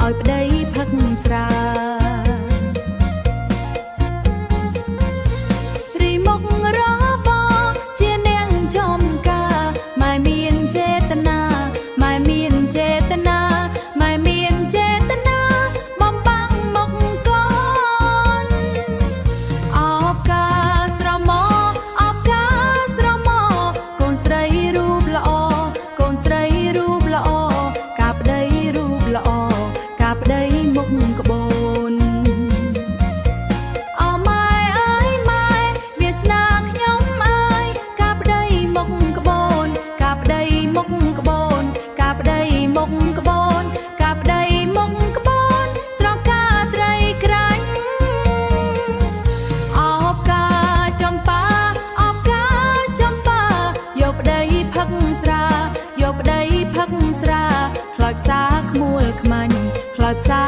ឲ្យប្តីផឹកស្រារីមុខរបជានាងចំការម៉ែមានចេតនាម៉ែមានចេតនាម៉ែមានចេតនាបំបាំងមុខកូនអបការស្រមោអបការស្រមោកូនស្រីរូបល្អកូនស្រីរូបល្អកាប្តីរូបល្អកាប្តីមុខក្បូនអម៉ែអើយម៉ែវាស្នាខ្ញុំអើយកាប្តីមុខក្បូនកាប្តីមុខក្បូនកាប្តីមុខក្បូនកាប្តីមុខក្បូនស្រកាត្រីក្រាញ់អបការចំប៉ាអបការចំប៉ាយកប្តីផឹកស្រាយកប្តីផឹកស្រាខ្លោចផ្សាក្មួលខ្មាញ់ខ្លោចផ្សា